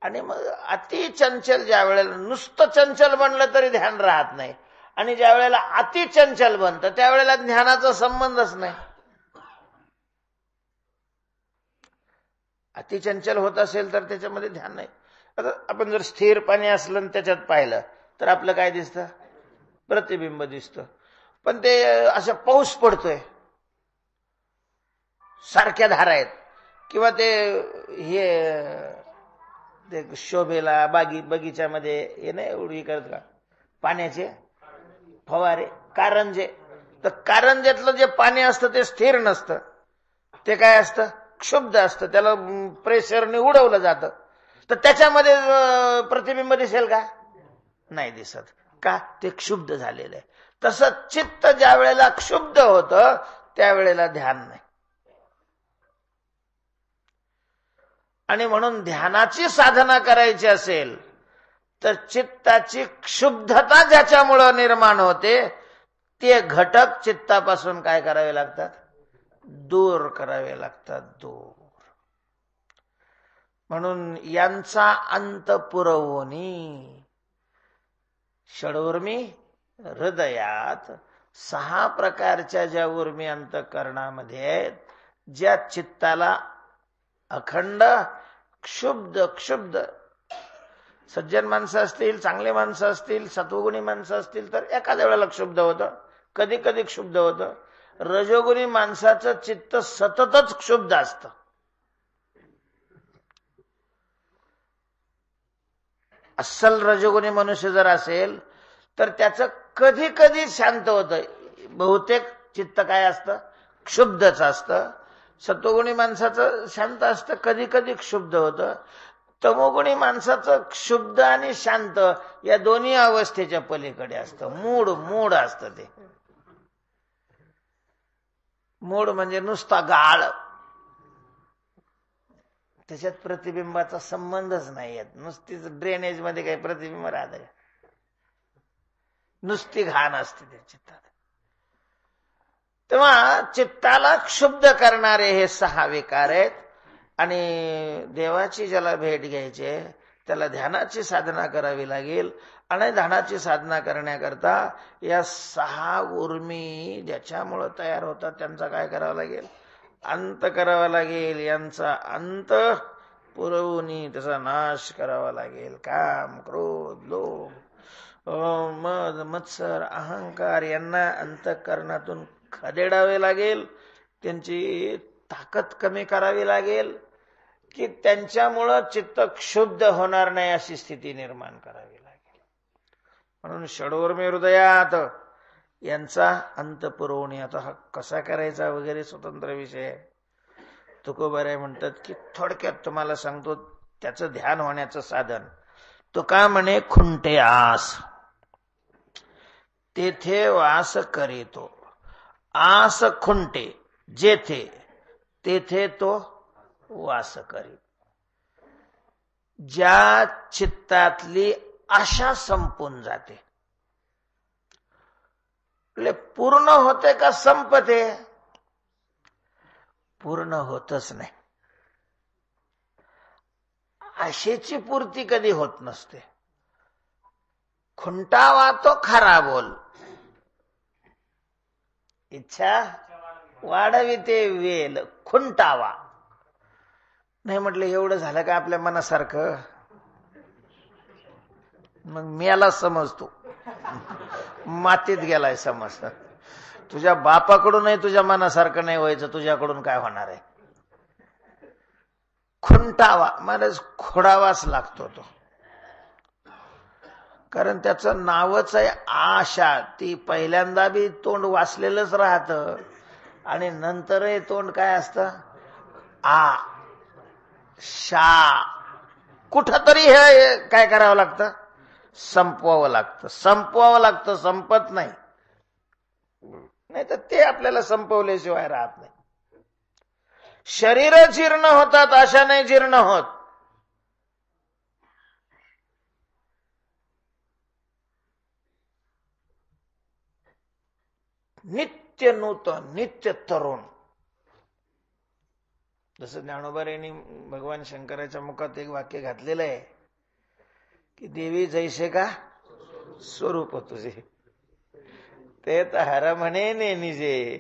आणि मग अति चंचल ज्या वेळेला नुसतं चंचल बनलं तरी ध्यान राहत नाही, आणि ज्या वेळेला अति चंचल बनतं त्यावेळेला ध्यानाचा संबंधच नाही. अति चंचल होत असेल तर त्याच्यामध्ये ध्यान नाही. आता आपण जर स्थिर पाणी असलं आणि त्याच्यात पाहिलं तर आपलं काय दिसतं? प्रतिबिंब दिसतं. पण ते असं पाऊस पडतोय, सारख्या धारा आहेत, किंवा ते शोभेला बगीच्यामध्ये हे नाही एवढी करत का पाण्याचे फवारे, कारंजे. तर कारंजेतलं जे पाणी असतं ते स्थिर नसतं, ते काय असतं? क्षुब्ध असतं. त्याला प्रेशरने उडवलं जातं. तर त्याच्यामध्ये प्रतिबिंब दिसेल का? नाही दिसत. का? ते क्षुब्ध झालेलं आहे. तसं चित्त ज्या वेळेला क्षुब्ध होतं त्यावेळेला ध्यान नाही. आणि म्हणून ध्यानाची साधना करायची असेल तर चित्ताची क्षुब्धता ज्याच्यामुळं निर्माण होते ते घटक चित्तापासून काय करावे लागतात? दूर करावे लागतात, दूर. म्हणून यांचा अंत पुरवणी षडूर्मी हृदयात 6 प्रकारच्या ज्या उर्मी अंतःकरणामध्ये आहेत, ज्या चित्ताला अखंड क्षुब्ध सज्जन माणसं असतील, चांगले माणसं असतील, सत्वगुणी माणसं असतील तर एखाद्या वेळेला क्षुब्ध होतं, कधी कधी क्षुब्ध होतं. रजोगुणी माणसाचं चित्त सततच क्षुब्ध असतं. अस्सल रजोगुणी मनुष्य जर असेल तर त्याचं कधी कधी शांत होतं. बहुतेक चित्त काय असतं? क्षुब्धच असतं. सत्वगुणी माणसाचं शांत असतं, कधी कधी क्षुब्ध होतं. तमोगुणी माणसाचं क्षुब्ध आणि शांत या दोन्ही अवस्थेच्या पलीकडे असतं. मूड असतं. ते मूड म्हणजे नुसता गाळ, त्याच्यात प्रतिबिंबाचा संबंधच नाही आहे. नुसतीच ड्रेनेज मध्ये काही प्रतिबिंब राहत, नुसती घाण असते त्या चित्तात. तेव्हा चित्ताला क्षुब्ध करणारे हे 6 विकार आहेत. आणि देवाची ज्याला भेट घ्यायची आहे त्याला ध्यानाची साधना करावी लागेल. आणि ध्यानाची साधना करण्याकरता या 6 उर्मी ज्याच्यामुळं तयार होतात त्यांचा काय करावं लागेल? अंत करावा लागेल. यांचा अंत पुरवणी त्याचा नाश करावा लागेल. काम, क्रोध, लोभ, मद, मत्सर, अहंकार यांना अंतःकरणातून खदेडावे लागेल. त्यांची ताकद कमी करावी लागेल की त्यांच्यामुळं चित्त क्षुब्ध होणार नाही अशी स्थिती निर्माण करावी लागेल. म्हणून षडूर्मी हृदयात यांचा अंत पुरवणी. आता हा कसा करायचा वगैरे स्वतंत्र विषय आहे. तुकोबाराय म्हणतात की थोडक्यात तुम्हाला सांगतो त्याचं ध्यान होण्याचं साधन. तो का म्हणे? खुंटे आस तेथे वास करीतो. आस खुंटे जेथे तेथे तो वास करी. ज्या चित्तातली आशा संपून जाते, पूर्ण होते का संपते? पूर्ण होतच नाही. आशेची पूर्ती कधी होत नसते. खुंटावा तो खरा बोल, इच्छा वाढविते वेल. खुंटावा नाही म्हटलं एवढं झालं का आपल्या मनासारखं? मग मेला समजतो, मातीत गेलाय समज. तुझ्या बापाकडूनही तुझ्या मनासारखं नाही व्हायचं, तुझ्याकडून काय होणार आहे? खुंटावा म्हणजे खोडावाच लागतो तो. कारण त्याचं नावच आहे आशा. ती पहिल्यांदा बी तोंड वाचलेलंच राहतं आणि नंतरही तोंड काय असतं? आ शा. कुठंतरी हे काय करावं लागतं? संपवावं लागतं. संपत नाही. नाही तर ते आपल्याला संपवल्याशिवाय राहत नाही. शरीर जीर्ण होतात, आशा नाही जीर्ण होत. नित्य नूतन, नित्य तरुण. जसं ज्ञानोबारायांनी भगवान शंकराच्या मुखात एक वाक्य घातलेलं आहे की देवी जैसे का स्वरूप तुझे, ते तर हर म्हणे निजे.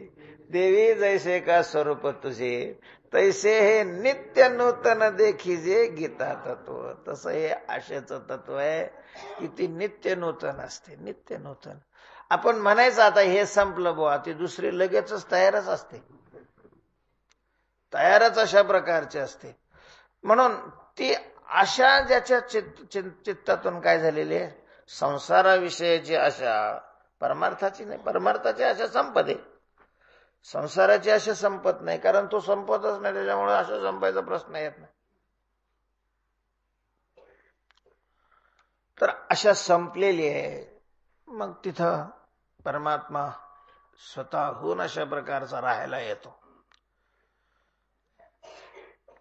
देवी जैसे का स्वरूप तुझे, तैसे हे नित्य नूतन देखीजे गीता तत्व. तसं हे आशेचं तत्व आहे की ती नित्य नूतन असते. नित्य नूतन. आपण म्हणायचं आता हे संपलं बुवा, ती दुसरी लगेचच तयारच असते. तयारच अशा प्रकारची असते. म्हणून ती आशा ज्याच्या चित्तातून काय झालेली आहे? संसाराविषयीची आशा, परमार्थाची नाही. परमार्थाची आशा संपते, संसाराची आशा संपत नाही. कारण तो संपतच नाही, त्याच्यामुळे आशा संपायचा प्रश्न येत नाही. तर आशा संपलेली आहे. मग तिथं परमात्मा स्वतःहून अशा प्रकारचा राहायला येतो.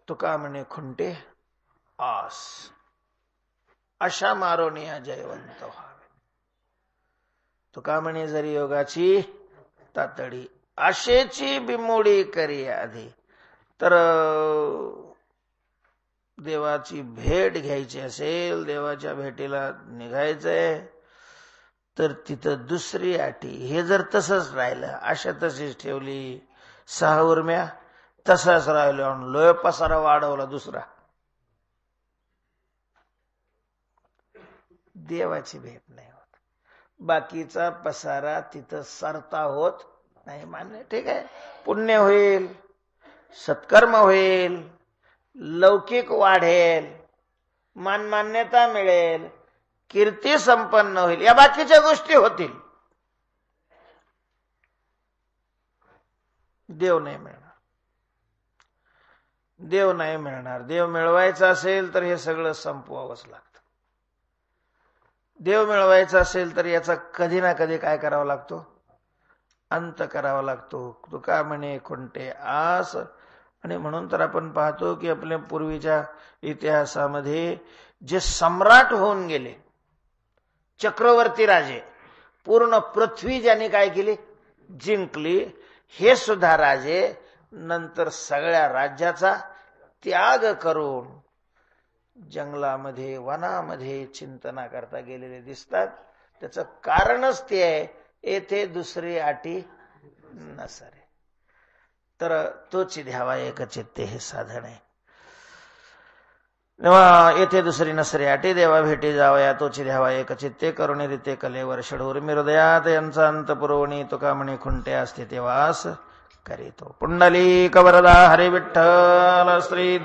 तुका म्हणे खुंटे आस, अशा मारोनिया जयवंत व्हावे. तुका म्हणे जरी योगाची तातडी आशेची बिमोडी करी आधी, तर देवाची भेट घ्यायची असेल, देवाच्या भेटीला निघायचंय, तर तिथं दुसरी अटी. हे जर तसंच राहिलं, आशा तशीच ठेवली, 6 उर्म्या तसाच राहिलो, लोय पसारा वाढवला दुसरा, देवाची भेट नाही होत. बाकीचा पसारा तिथं सरता होत नाही. मान्य, ठीक आहे, पुण्य होईल, सत्कर्म होईल, लौकिक वाढेल, मान्यता मिळेल, कीर्ती संपन्न होईल, या बाकीच्या गोष्टी होतील. देव नाही मिळणार. देव नाही मिळणार. देव मिळवायचा असेल तर हे सगळं संपवावंच लागतं. देव मिळवायचा असेल तर याचा कधी ना कधी काय करावा लागतो? अंत करावा लागतो. तुका म्हणे खुंटे आस. आणि म्हणून तर आपण पाहतो की आपल्या पूर्वीच्या इतिहासामध्ये जे सम्राट होऊन गेले, चक्रवर्ती राजे, पूर्ण पृथ्वी ज्यांनी काय केली? जिंकली, हे सुद्धा राजे नंतर सगळ्या राज्याचा त्याग करून जंगलामध्ये, वनामध्ये चिंतना करता गेलेले दिसतात. त्याचं कारणच ते आहे, येथे दुसरी अटी नसरे. तर तोच ध्यावा एकचित्ते हे साधन आहे. तेव्हा येथे दुसरी नसरे अटी, देवा भेटी जावया तोच ध्यावा एकचित्ते, करुणी रीते कलेवर षडूर हृदयात, यांचा अंत पुरवणी तुका म्हणे खुंटे असते तेवास करीतो. पुंडलिक वरदा हरी विठ्ठल श्री